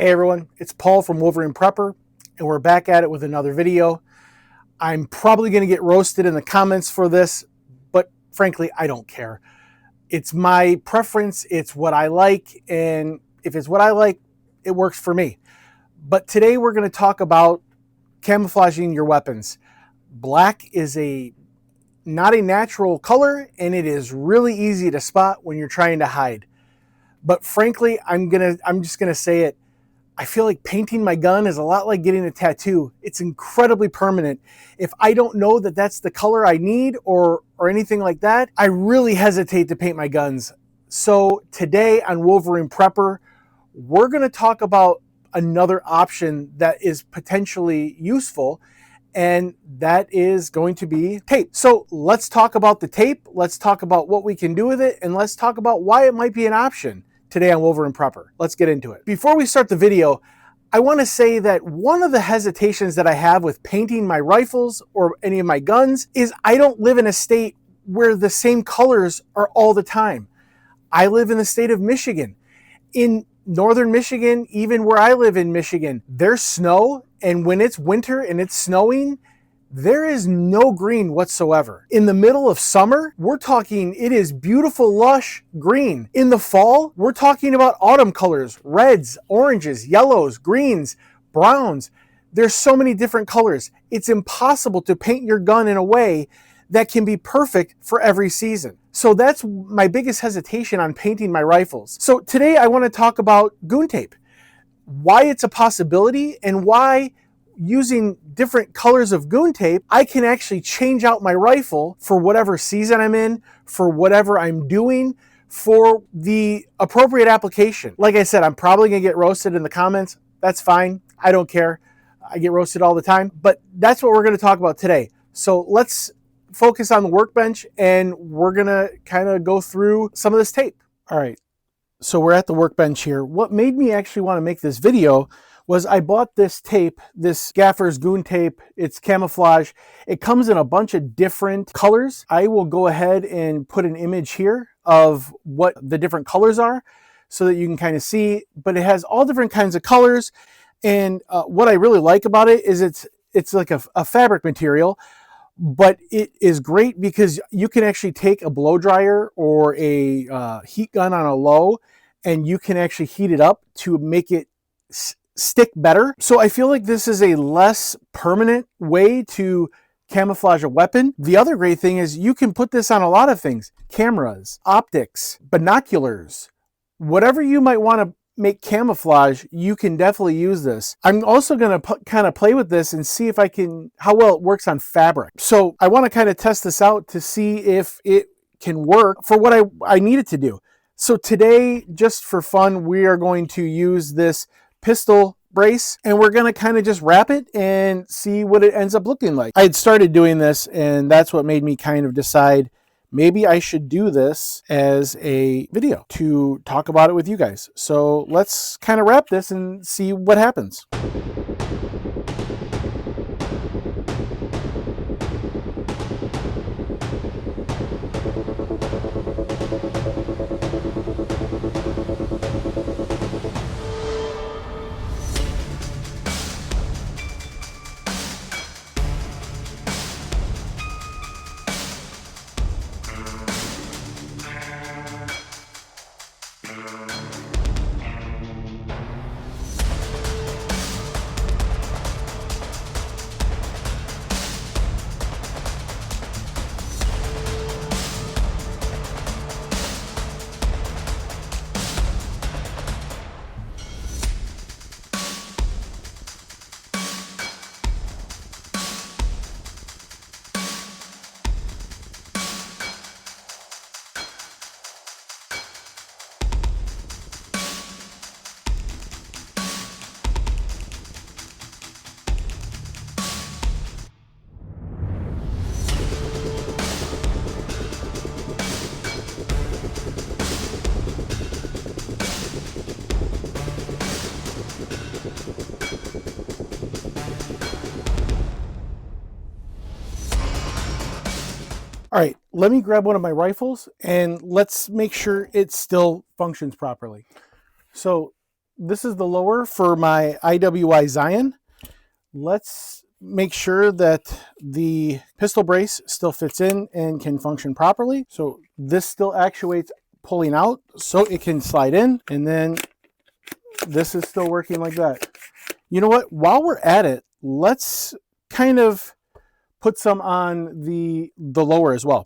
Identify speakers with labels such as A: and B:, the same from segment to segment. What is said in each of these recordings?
A: Hey everyone, it's Paul from Wolverine Prepper, and we're back at it with another video. I'm probably going to get roasted in the comments for this, but frankly, I don't care. It's my preference, it's what I like, and if it's what I like, it works for me. But today we're going to talk about camouflaging your weapons. Black is not a natural color, and it is really easy to spot when you're trying to hide. But frankly, I'm just gonna say it. I feel like painting my gun is a lot like getting a tattoo. It's incredibly permanent. If I don't know that that's the color I need or anything like that, I really hesitate to paint my guns. So today on Wolverine Prepper, we're going to talk about another option that is potentially useful, and that is going to be tape. So let's talk about the tape. Let's talk about what we can do with it, and let's talk about why it might be an option today on Wolverine Prepper. Let's get into it. Before we start the video, I want to say that one of the hesitations that I have with painting my rifles or any of my guns is I don't live in a state where the same colors are all the time. I live in the state of Michigan. In northern Michigan, even where I live in Michigan, there's snow, and when it's winter and it's snowing, there is no green whatsoever. In the middle of summer, we're talking it is beautiful, lush green. In the fall, we're talking about autumn colors, reds, oranges, yellows, greens, browns. There's so many different colors. It's impossible to paint your gun in a way that can be perfect for every season. So that's my biggest hesitation on painting my rifles. So today I want to talk about Goon tape, why it's a possibility, and why using different colors of Goon tape, I can actually change out my rifle for whatever season I'm in, for whatever I'm doing, for the appropriate application. Like I said, I'm probably gonna get roasted in the comments. That's fine. I don't care. I get roasted all the time, but that's what we're gonna talk about today. So let's focus on the workbench, and we're gonna kind of go through some of this tape. All right, so we're at the workbench here. What made me actually want to make this video was I bought this tape, this Gaffer's Goon tape. It's camouflage. It comes in a bunch of different colors. I will go ahead and put an image here of what the different colors are so that you can kind of see, but it has all different kinds of colors. And what I really like about it is it's like a fabric material, but it is great because you can actually take a blow dryer or a heat gun on a low, and you can actually heat it up to make it stick better. So I feel like this is a less permanent way to camouflage a weapon. The other great thing is you can put this on a lot of things: cameras, optics, binoculars, whatever you might want to make camouflage, you can definitely use this. I'm also going to kind of play with this and see if how well it works on fabric. So I want to kind of test this out to see if it can work for what I need it to do. So today, just for fun, we are going to use this pistol brace, and we're going to kind of just wrap it and see what it ends up looking like. I had started doing this, and that's what made me kind of decide maybe I should do this as a video to talk about it with you guys. So let's kind of wrap this and see what happens. All right, let me grab one of my rifles and let's make sure it still functions properly. So this is the lower for my IWI Zion. Let's make sure that the pistol brace still fits in and can function properly. So this still actuates pulling out so it can slide in, and then this is still working like that. You know what? While we're at it, let's kind of put some on the lower as well.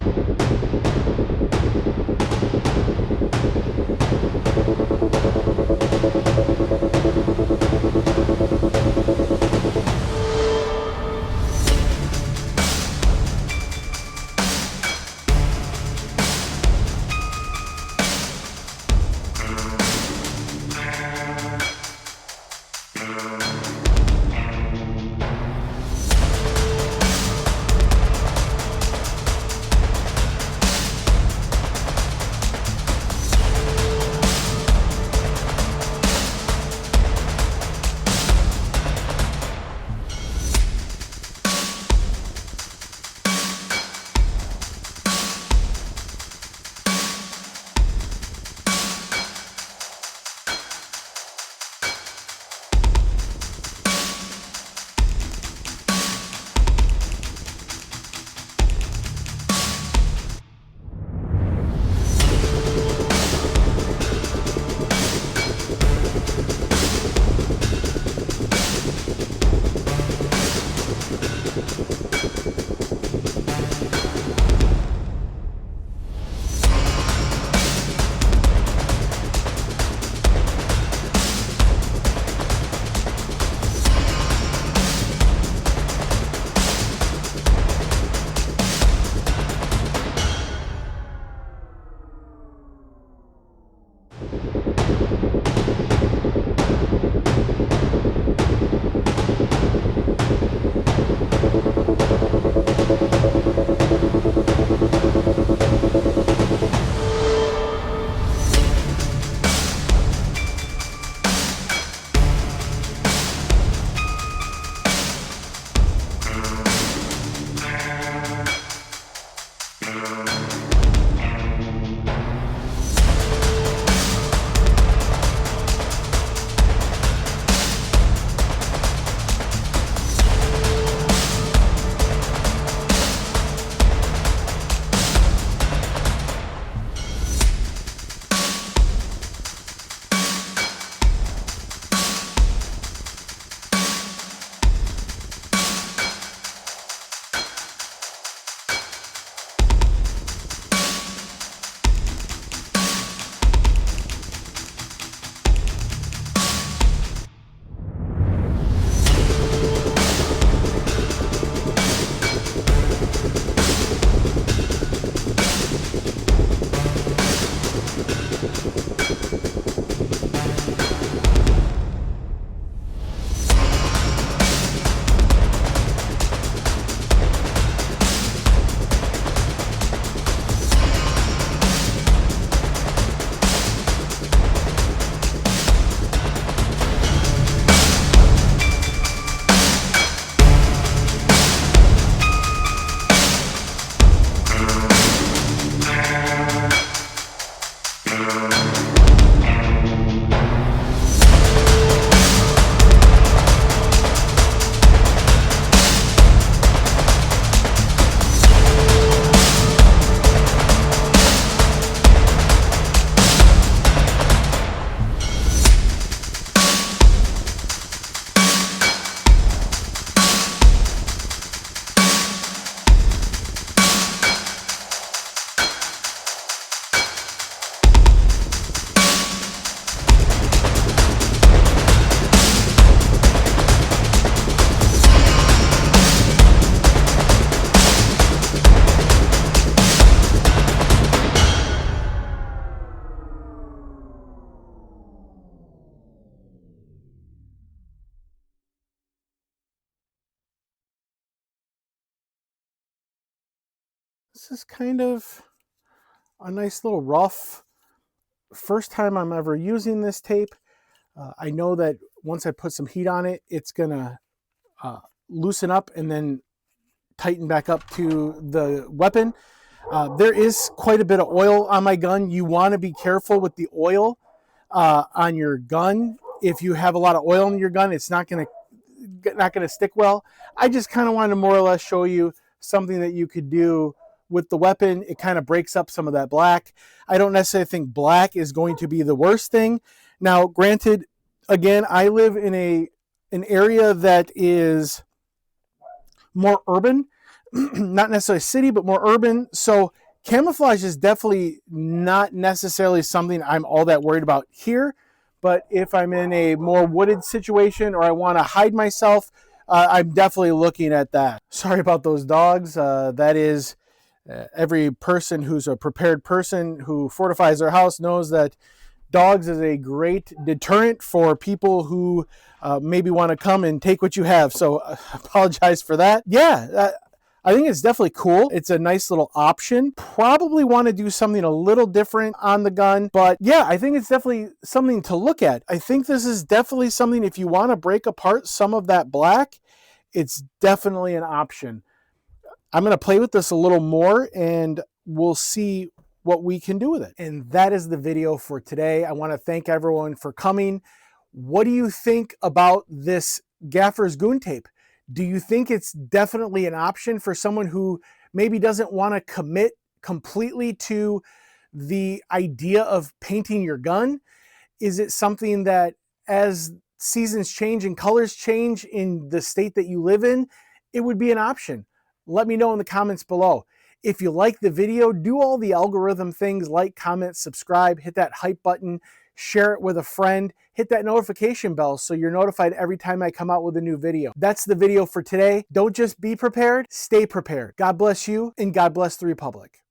A: This is kind of a nice little rough. First time I'm ever using this tape. I know that once I put some heat on it, it's gonna loosen up and then tighten back up to the weapon. There is quite a bit of oil on my gun. You want to be careful with the oil on your gun. If you have a lot of oil in your gun, it's not going to stick well. I just kind of wanted to more or less show you something that you could do with the weapon. It kind of breaks up some of that black. I don't necessarily think black is going to be the worst thing. Now, granted, again, I live in an area that is more urban, not necessarily city, but more urban. So camouflage is definitely not necessarily something I'm all that worried about here. But if I'm in a more wooded situation or I want to hide myself, I'm definitely looking at that. Sorry about those dogs. That is every person who's a prepared person who fortifies their house knows that dogs is a great deterrent for people who maybe want to come and take what you have. So I apologize for that. Yeah, I think it's definitely cool. It's a nice little option. Probably want to do something a little different on the gun. But yeah, I think it's definitely something to look at. I think this is definitely something, if you want to break apart some of that black, it's definitely an option. I'm going to play with this a little more and we'll see what we can do with it. And that is the video for today. I want to thank everyone for coming. What do you think about this Gaffer's Goon tape? Do you think it's definitely an option for someone who maybe doesn't want to commit completely to the idea of painting your gun? Is it something that as seasons change and colors change in the state that you live in, it would be an option? Let me know in the comments below. If you like the video, do all the algorithm things, like, comment, subscribe, hit that hype button, share it with a friend, hit that notification bell so you're notified every time I come out with a new video. That's the video for today. Don't just be prepared, stay prepared. God bless you and God bless the Republic.